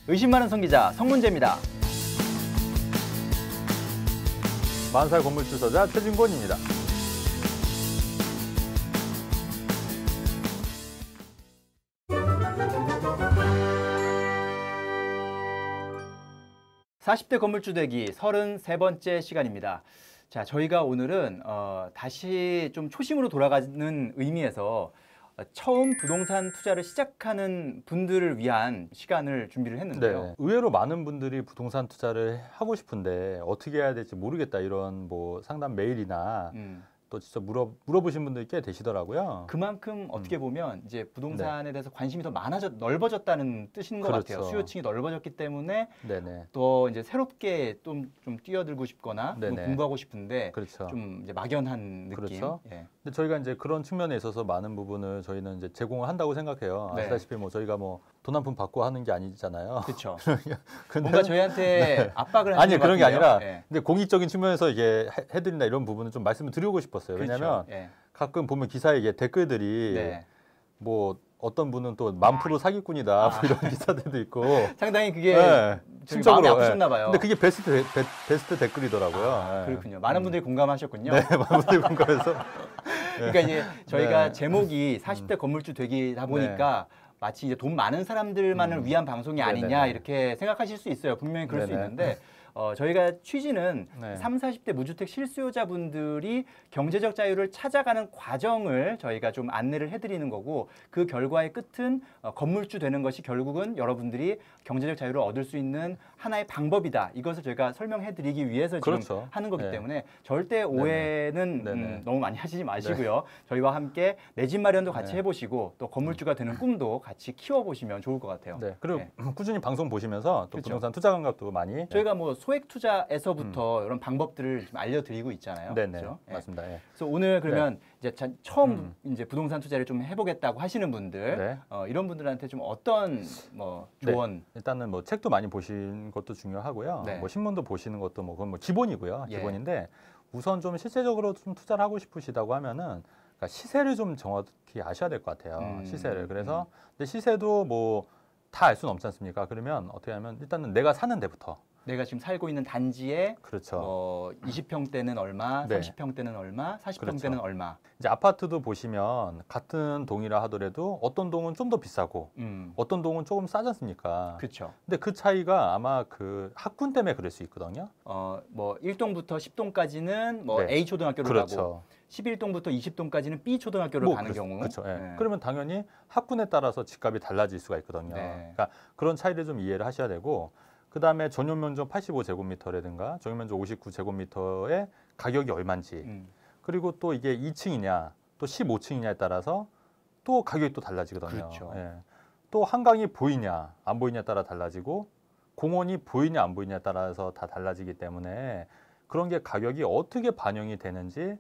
의심 많은 성기자 성문재입니다. 만살 건물주 저자 최진권입니다. (40대) 건물주 되기 33번째 시간입니다. 자, 저희가 오늘은 다시 좀 초심으로 돌아가는 의미에서 처음 부동산 투자를 시작하는 분들을 위한 시간을 준비를 했는데요. 네. 의외로 많은 분들이 부동산 투자를 하고 싶은데 어떻게 해야 될지 모르겠다 이런 뭐 상담 메일이나 또 직접 물어보신 분들이 꽤 되시더라고요. 그만큼 어떻게 보면 이제 부동산에 대해서 관심이 더 넓어졌다는 뜻인 것 같아요. 수요층이 넓어졌기 때문에 네네. 또 이제 새롭게 좀 뛰어들고 싶거나 좀 네네. 공부하고 싶은데 그렇죠. 좀 이제 막연한 느낌. 그렇죠. 예. 근데 저희가 이제 그런 측면에 있어서 많은 부분을 저희는 이제 제공을 한다고 생각해요. 네. 아시다시피 뭐 저희가 뭐 돈 한 푼 받고 하는 게 아니잖아요. 그렇죠. 근데 뭔가 저희한테 압박을 하는 아니 것 그런 게 같은데요. 아니라 예. 근데 공익적인 측면에서 이게 해드린다 이런 부분은 좀 말씀을 드리고 싶었어요. 그렇죠. 왜냐하면 예. 가끔 보면 기사에 이게 댓글들이 네. 뭐 어떤 분은 또 1000% 사기꾼이다 뭐 이런 기사들도 있고 상당히 그게 네, 마음이 아프셨나 봐요. 근데 그게 베스트 댓글이더라고요. 네. 그렇군요. 많은 분들이 공감하셨군요. 네, 많은 분들이 공감해서 그러니까 이제 저희가 네. 제목이 40대 건물주 되기다 보니까 마치 이제 돈 많은 사람들만을 위한 방송이 아니냐 네네. 이렇게 생각하실 수 있어요. 분명히 그럴 수 네네. 있는데 저희가 취지는 네. 30, 40대 무주택 실수요자분들이 경제적 자유를 찾아가는 과정을 저희가 좀 안내를 해드리는 거고 그 결과의 끝은 건물주 되는 것이 결국은 여러분들이 경제적 자유를 얻을 수 있는 하나의 방법이다. 이것을 저희가 설명해드리기 위해서 지금 그렇죠. 하는 거기 네. 때문에 절대 오해는 네네. 너무 많이 하시지 마시고요. 저희와 함께 내 집 마련도 같이 네. 해보시고 또 건물주가 되는 꿈도 같이 키워보시면 좋을 것 같아요. 네. 그리고 네. 꾸준히 방송 보시면서 또 그렇죠. 부동산 투자 감각도 많이 저희가 뭐 소액 투자에서부터 이런 방법들을 좀 알려드리고 있잖아요. 네네. 그렇죠? 예. 맞습니다. 예. 그래서 오늘 그러면 이제 처음 이제 부동산 투자를 좀 해보겠다고 하시는 분들 네. 이런 분들한테 좀 어떤 뭐 네. 조언? 일단은 뭐 책도 많이 보신 것도 중요하고요. 네. 뭐 신문도 보시는 것도 뭐 그건 뭐 기본이고요. 예. 기본인데 우선 좀 실제적으로 좀 투자를 하고 싶으시다고 하면은 그러니까 시세를 좀 정확히 아셔야 될 것 같아요. 시세를. 그래서 근데 시세도 뭐 다 알 수는 없지 않습니까? 그러면 어떻게 하면 일단은 내가 사는 데부터. 내가 지금 살고 있는 단지에 그렇죠. 뭐 20평대는 얼마, 네. 30평대는 얼마, 40평대는 그렇죠. 얼마. 이제 아파트도 보시면 같은 동이라 하더라도 어떤 동은 좀 더 비싸고 어떤 동은 조금 싸지 않습니까? 그렇죠. 근데 그 차이가 아마 그 학군 때문에 그럴 수 있거든요. 뭐 1동부터 10동까지는 뭐 네. A 초등학교를 그렇죠. 가고 11동부터 20동까지는 B 초등학교를 가는 경우. 그렇죠. 예. 네. 그러면 당연히 학군에 따라서 집값이 달라질 수가 있거든요. 네. 그러니까 그런 차이를 좀 이해를 하셔야 되고 그다음에 전용 면적 85제곱미터라든가 전용 면적 59제곱미터의 가격이 얼마인지 그리고 또 이게 2층이냐 또 15층이냐에 따라서 또 가격이 또 달라지거든요. 그렇죠. 예. 또 한강이 보이냐 안 보이냐에 따라 달라지고 공원이 보이냐 안 보이냐에 따라서 다 달라지기 때문에 그런 게 가격이 어떻게 반영이 되는지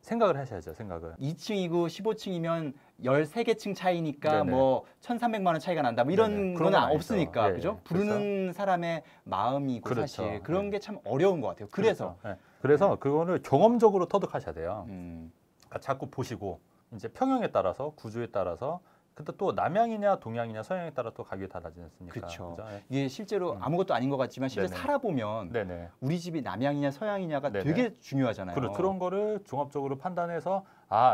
생각을 하셔야죠. 생각을. 2층이고 15층이면 13개 층 차이니까 네네. 뭐 1,300만 원 차이가 난다. 뭐 이런 네네. 건 그런 건 아니죠. 없으니까. 예, 그죠? 예. 부르는 사람의 마음이고 그렇죠. 사실 그런 예. 게 참 어려운 것 같아요. 그래서 그렇죠. 예. 그래서 그거를 경험적으로 터득하셔야 돼요. 음, 그러니까 자꾸 보시고 이제 평형에 따라서 구조에 따라서 근데 또 남향이냐 동향이냐 서향에 따라 또 가격이 달라지지 않습니까? 그렇죠. 그죠? 예. 이게 실제로 아무것도 아닌 것 같지만 실제 네네. 살아보면 네네. 우리 집이 남향이냐 서향이냐가 네네. 되게 중요하잖아요. 그런 거를 종합적으로 판단해서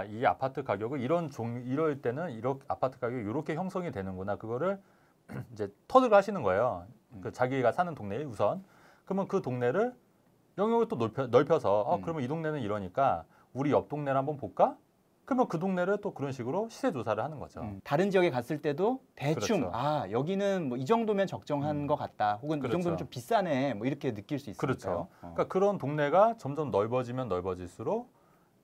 이 아파트 가격을 이럴 때는 이렇게 아파트 가격이 이렇게 형성이 되는구나. 그거를 이제 터득을 하시는 거예요. 그 자기가 사는 동네에 우선. 그러면 그 동네를 영역을 또 넓혀서 그러면 이 동네는 이러니까 우리 옆 동네를 한번 볼까? 그러면 그 동네를 또 그런 식으로 시세 조사를 하는 거죠. 다른 지역에 갔을 때도 대충 그렇죠. 여기는 뭐 이 정도면 적정한 것 같다. 혹은 그렇죠. 이 정도면 좀 비싸네. 뭐 이렇게 느낄 수 있으니까요. 그렇죠. 그러니까 그런 동네가 점점 넓어지면 넓어질수록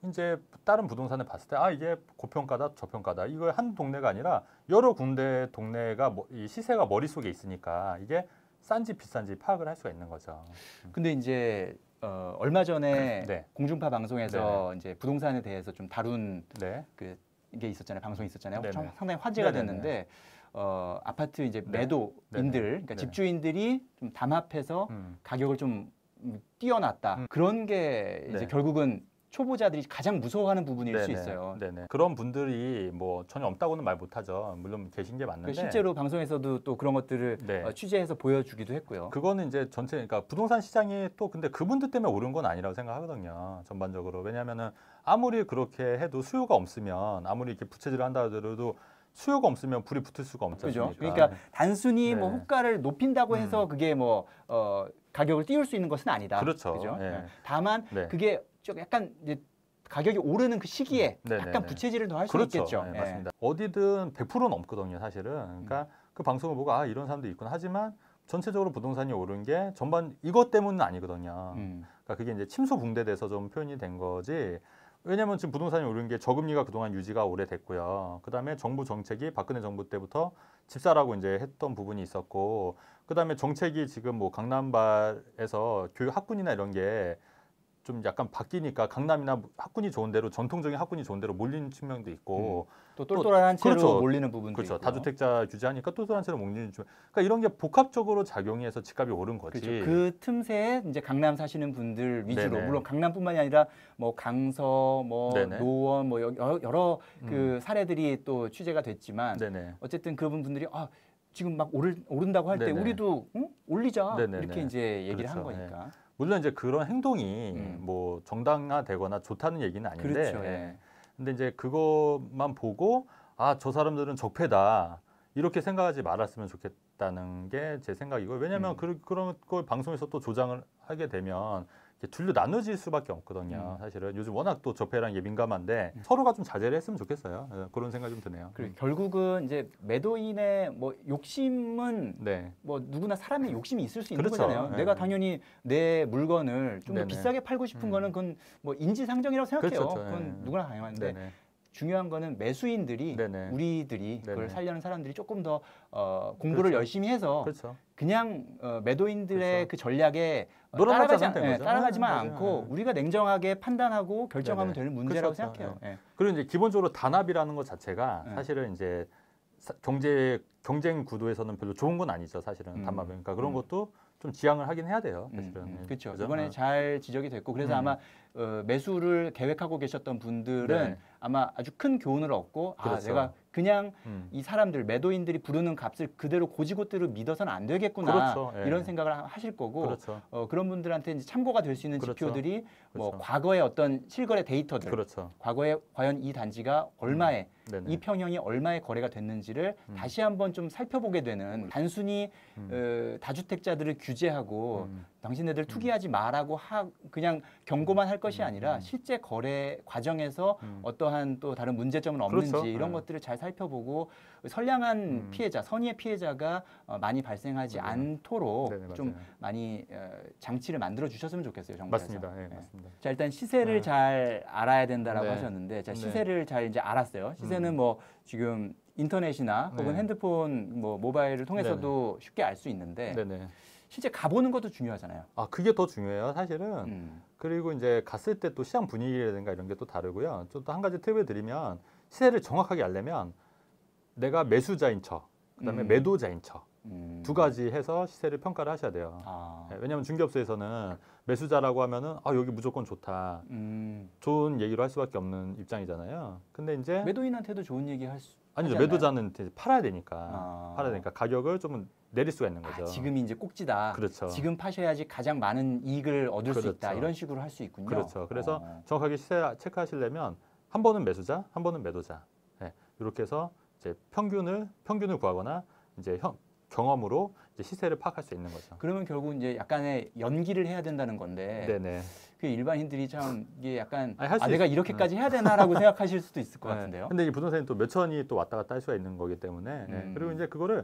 이제 다른 부동산을 봤을 때 이게 고평가다 저평가다 이거 한 동네가 아니라 여러 군데 동네가 이 시세가 머릿속에 있으니까 이게 싼지 비싼지 파악을 할 수가 있는 거죠. 근데 이제 얼마 전에 네. 공중파 방송에서 이제 부동산에 대해서 좀 다룬 네. 이게 있었잖아요. 방송이 있었잖아요. 네네. 상당히 화제가 네네네. 됐는데 아파트 이제 네. 매도인들, 네네. 그러니까 네네. 집주인들이 좀 담합해서 가격을 좀 띄워놨다. 그런 게 이제 네. 결국은 초보자들이 가장 무서워하는 부분일 수 네네. 있어요. 네네. 그런 분들이 뭐 전혀 없다고는 말 못하죠. 물론 계신 게 맞는데 실제로 방송에서도 또 그런 것들을 네. 취재해서 보여주기도 했고요. 그거는 이제 전체 그러니까 부동산 시장이 또 근데 그분들 때문에 오른 건 아니라고 생각하거든요. 전반적으로. 왜냐하면은 아무리 그렇게 해도 수요가 없으면 아무리 이렇게 부채질을 한다 하더라도 수요가 없으면 불이 붙을 수가 없지 그죠? 않습니까? 그러니까 단순히 뭐 네. 호가를 높인다고 해서 그게 뭐 가격을 띄울 수 있는 것은 아니다. 그렇죠. 그죠? 예. 네. 다만 네. 그게 좀 약간 이제 가격이 오르는 그 시기에 네네네. 약간 부채질을 더 할 수 그렇죠. 있겠죠. 네, 예. 맞습니다. 어디든 100%는 없거든요, 사실은. 그러니까 그 방송을 보고 아 이런 사람도 있구나. 하지만 전체적으로 부동산이 오른 게 전반 이것 때문은 아니거든요. 그러니까 그게 이제 침소 붕괴돼서 좀 표현이 된 거지. 왜냐하면 지금 부동산이 오른 게 저금리가 그동안 유지가 오래됐고요. 그다음에 정부 정책이 박근혜 정부 때부터 집사라고 이제 했던 부분이 있었고, 그다음에 정책이 지금 뭐 강남발에서 교육 학군이나 이런 게 좀 약간 바뀌니까 강남이나 학군이 좋은 데로 전통적인 학군이 좋은 데로 몰리는 측면도 있고 또 똘똘한 채로 그렇죠. 몰리는 부분도 그렇죠. 있고요. 다주택자 규제하니까 똘똘한 채로 몰리는 측면. 그러니까 이런 게 복합적으로 작용이 해서 집값이 오른 거지. 그렇죠. 그 틈새에 이제 강남 사시는 분들 위주로 네네. 물론 강남뿐만이 아니라 뭐 강서, 뭐 네네. 노원, 뭐 여러 그 사례들이 또 취재가 됐지만 네네. 어쨌든 그분 분들이 지금 막 오른다고 할 때 네네. 우리도 올리자 네네네. 이렇게 이제 얘기를 한 그렇죠. 거니까. 물론 이제 그런 행동이 음. 뭐 정당화되거나 좋다는 얘기는 아닌데, 그렇죠. 예. 근데 이제 그것만 보고 아 저 사람들은 적폐다 이렇게 생각하지 말았으면 좋겠다는 게 제 생각이고, 왜냐하면 그런 걸 방송에서 또 조장을 하게 되면 이렇게 둘로 나눠질 수밖에 없거든요. 사실은 요즘 워낙 또 적폐라는 게 민감한데 서로가 좀 자제를 했으면 좋겠어요. 예, 그런 생각이 좀 드네요. 그리고 결국은 이제 매도인의 뭐 욕심은 네. 뭐 누구나 사람의 욕심이 있을 수 있는 그렇죠. 거잖아요. 네. 내가 당연히 내 물건을 좀 더 네네. 비싸게 팔고 싶은 거는 그건 뭐 인지상정이라고 생각해요. 그렇죠. 그건 네. 누구나 당연한데 네네. 중요한 거는 매수인들이 네네. 우리들이 그걸 네네. 살려는 사람들이 조금 더 공부를 그렇죠. 열심히 해서 그렇죠. 그냥 매도인들의 그렇죠. 그 전략에 놀아나지 않으면 된 거죠. 따라가지만 맞아요. 않고 네. 우리가 냉정하게 판단하고 결정하면 네네. 되는 문제라고 그렇죠. 생각해요. 예. 그리고 이제 기본적으로 단합이라는 것 자체가 네. 사실은 이제 경쟁 구도에서는 별로 좋은 건 아니죠, 사실은 단합은. 그러니까 그런 것도 좀 지양을 하긴 해야 돼요, 사실은. 예. 그렇죠. 그죠? 이번에 잘 지적이 됐고 그래서 아마 매수를 계획하고 계셨던 분들은 네. 아마 아주 큰 교훈을 얻고 그렇죠. 내가 그냥 음. 이 사람들 매도인들이 부르는 값을 그대로 고지고대로 믿어서는 안 되겠구나 그렇죠. 예. 이런 생각을 하실 거고 그렇죠. 그런 분들한테 이제 참고가 될 수 있는 그렇죠. 지표들이 뭐 그렇죠. 과거의 어떤 실거래 데이터들, 그렇죠. 과거에 과연 이 단지가 얼마에 네네. 이 평형이 얼마에 거래가 됐는지를 다시 한번 좀 살펴보게 되는 단순히 다주택자들을 규제하고 당신네들 투기하지 마라고 그냥 경고만 할 것이 아니라 실제 거래 과정에서 어떠한 또 다른 문제점은 없는지 그렇죠. 이런 네. 것들을 잘 살펴보고 선량한 피해자, 선의의 피해자가 많이 발생하지 않도록 네네, 좀 맞아요. 많이 장치를 만들어 주셨으면 좋겠어요, 정부에서. 맞습니다. 예, 네. 맞습니다. 자, 일단 시세를 네. 잘 알아야 된다라고 네. 하셨는데, 자, 네. 시세를 잘 이제 알았어요. 시세는 뭐 지금 인터넷이나 혹은 네. 핸드폰, 뭐 모바일을 통해서도 쉽게 알 수 있는데, 네네. 실제 가보는 것도 중요하잖아요. 아 그게 더 중요해요, 사실은. 음. 그리고 이제 갔을 때 또 시장 분위기라든가 이런 게 또 다르고요. 또 한 가지 팁을 드리면 시세를 정확하게 알려면 내가 매수자인 척, 그다음에 매도자인 척 두 가지 해서 시세를 평가를 하셔야 돼요. 네, 왜냐하면 중개업소에서는 매수자라고 하면은 여기 무조건 좋다, 좋은 얘기로 할 수밖에 없는 입장이잖아요. 근데 이제 매도인한테도 좋은 얘기 할 수. 아니죠. 하지 않나요? 매도자는 이제 팔아야 되니까 가격을 좀 내릴 수가 있는 거죠. 지금이 이제 꼭지다. 그렇죠. 지금 파셔야지 가장 많은 이익을 얻을 수 그렇죠. 있다. 이런 식으로 할 수 있군요. 그렇죠. 그래서 정확하게 시세 체크하시려면 한 번은 매수자, 한 번은 매도자. 네, 이렇게 해서 이제 평균을 구하거나 이제 경험으로 이제 시세를 파악할 수 있는 거죠. 그러면 결국 이제 약간의 연기를 해야 된다는 건데, 네네. 그 일반인들이 참 이게 약간 아니, 할수 내가 있- 이렇게까지 해야 되나라고 생각하실 수도 있을 것 네. 같은데요. 근데 이 부동산이 또 몇 천이 또 왔다 갔다 할 수가 있는 거기 때문에 그리고 이제 그거를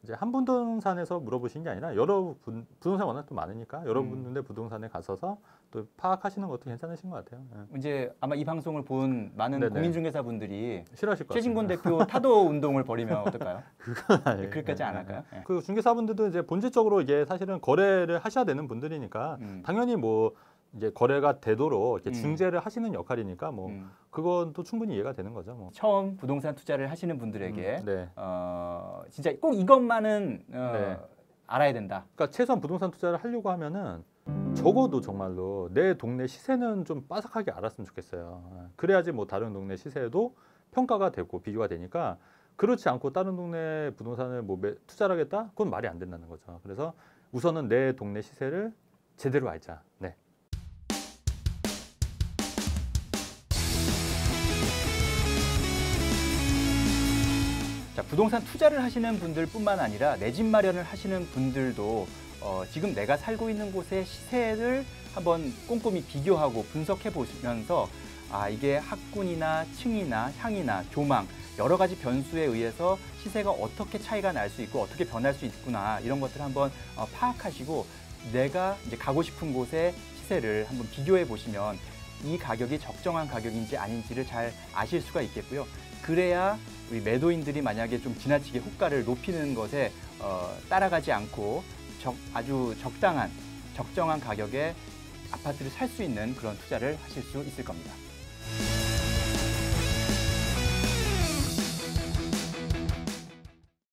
이제 한 부동산에서 물어보신 게 아니라 여러 부동산 워낙 또 많으니까 여러분들 부동산에 가셔서 또 파악하시는 것도 괜찮으신 것 같아요. 네. 이제 아마 이 방송을 본 많은 네네. 공인중개사분들이 싫어하실 것 같아요. 최진곤 대표 타도 운동을 벌이면 어떨까요? 아니에요. 그럴까지 네, 안 네, 할까요? 네. 네. 그 중개사분들도 이제 본질적으로 이게 사실은 거래를 하셔야 되는 분들이니까 당연히 뭐 이제 거래가 되도록 이렇게 중재를 하시는 역할이니까 뭐 그건 또 충분히 이해가 되는 거죠. 뭐. 처음 부동산 투자를 하시는 분들에게 네. 진짜 꼭 이것만은 네. 알아야 된다. 그러니까 최소한 부동산 투자를 하려고 하면은 적어도 정말로 내 동네 시세는 좀 빠삭하게 알았으면 좋겠어요. 그래야지 뭐 다른 동네 시세도 평가가 되고 비교가 되니까 그렇지 않고 다른 동네 부동산을 뭐 투자를 하겠다? 그건 말이 안 된다는 거죠. 그래서 우선은 내 동네 시세를 제대로 알자. 네. 자, 부동산 투자를 하시는 분들뿐만 아니라 내 집 마련을 하시는 분들도 지금 내가 살고 있는 곳의 시세를 한번 꼼꼼히 비교하고 분석해 보시면서 아, 이게 학군이나 층이나 향이나 조망 여러 가지 변수에 의해서 시세가 어떻게 차이가 날 수 있고 어떻게 변할 수 있구나 이런 것들을 한번 파악하시고 내가 이제 가고 싶은 곳의 시세를 한번 비교해 보시면 이 가격이 적정한 가격인지 아닌지를 잘 아실 수가 있겠고요. 그래야 우리 매도인들이 만약에 좀 지나치게 호가를 높이는 것에 따라가지 않고 아주 적정한 가격에 아파트를 살 수 있는 그런 투자를 하실 수 있을 겁니다.